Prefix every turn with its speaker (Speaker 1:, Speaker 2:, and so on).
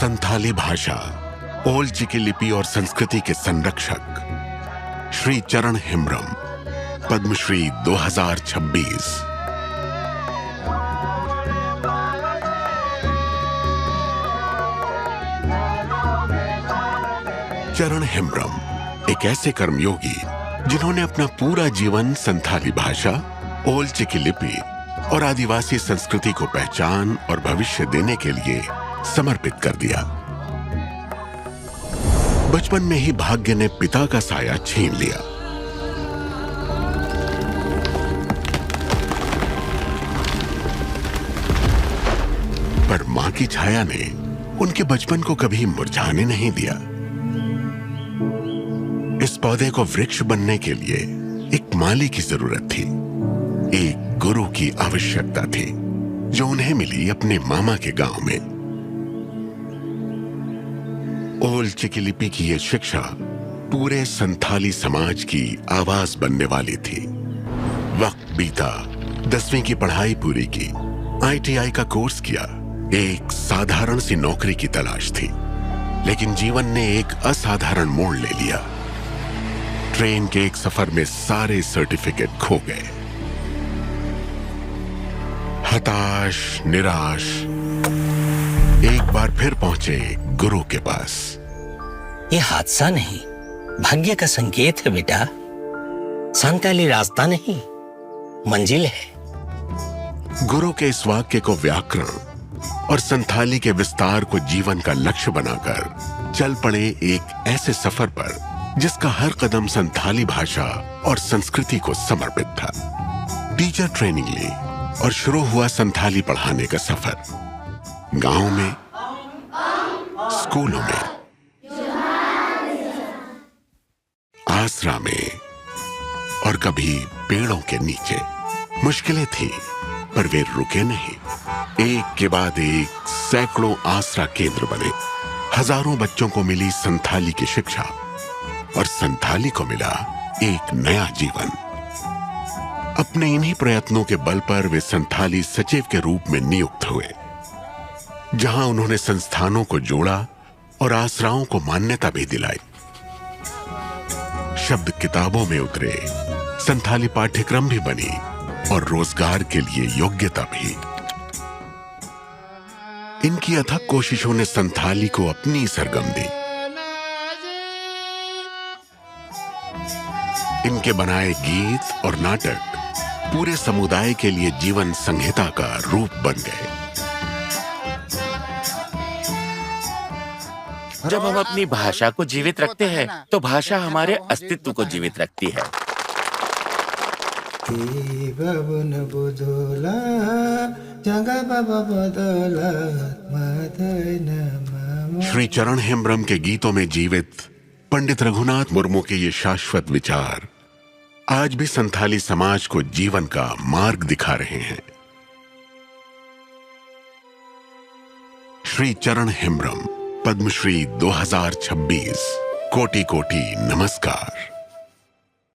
Speaker 1: संथाली भाषा, ओल चिकी लिपि और संस्कृति के संरक्षक श्री चरण हेम्ब्रम, पद्मश्री 2026। चरण हेम्ब्रम एक ऐसे कर्मयोगी जिन्होंने अपना पूरा जीवन संथाली भाषा, ओल चिकी लिपि और आदिवासी संस्कृति को पहचान और भविष्य देने के लिए समर्पित कर दिया। बचपन में ही भाग्य ने पिता का साया छीन लिया। पर मां की छाया ने उनके बचपन को कभी मुरझाने नहीं दिया। इस पौधे को वृक्ष बनने के लिए एक माली की जरूरत थी, एक गुरु की आवश्यकता थी, जो उन्हें मिली अपने मामा के गांव में। ओल चिकी लिपि की यह शिक्षा पूरे संथाली समाज की आवाज बनने वाली थी। वक्त बीता, 10वीं की पढ़ाई पूरी की, ITI का कोर्स किया, एक साधारण सी नौकरी की तलाश थी। लेकिन जीवन ने एक असाधारण मोड़ ले लिया। ट्रेन के एक सफर में सारे सर्टिफिकेट खो गए। हताश, निराश, एक बार फिर पहुंचे गुरु के पास।
Speaker 2: ये हादसा नहीं, भाग्य का संकेत है बेटा। संथाली रास्ता नहीं, मंजिल है।
Speaker 1: गुरु के इस वाक्य को व्याकरण और संथाली के विस्तार को जीवन का लक्ष्य बनाकर चल पड़े एक ऐसे सफर पर जिसका हर कदम संथाली भाषा और संस्कृति को समर्पित था। टीचर ट्रेनिंग ली और शुरू हुआ संथाली पढ़ाने का सफर। गांव में, स्कूलों में, आसरा में और कभी पेड़ों के नीचे। मुश्किलें थी, पर वे रुके नहीं। एक के बाद एक सैकड़ों आसरा केंद्र बने। हजारों बच्चों को मिली संथाली की शिक्षा और संथाली को मिला एक नया जीवन। अपने इन्हीं प्रयत्नों के बल पर वे संथाली सचिव के रूप में नियुक्त हुए, जहां उन्होंने संस्थानों को जोड़ा और आसराओं को मान्यता भी दिलाई। शब्द किताबों में उतरे, संथाली पाठ्यक्रम भी बनी और रोजगार के लिए योग्यता भी। इनकी अथक कोशिशों ने संथाली को अपनी सरगम दी। इनके बनाए गीत और नाटक पूरे समुदाय के लिए जीवन संहिता का रूप बन गए।
Speaker 3: जब हम अपनी भाषा को जीवित रखते हैं, तो भाषा हमारे अस्तित्व को जीवित रखती है।
Speaker 1: श्री चरण हेम्ब्रम के गीतों में जीवित पंडित रघुनाथ मुर्मू के ये शाश्वत विचार आज भी संथाली समाज को जीवन का मार्ग दिखा रहे हैं। श्री चरण हेम्ब्रम, पद्मश्री 2026। कोटि कोटि नमस्कार।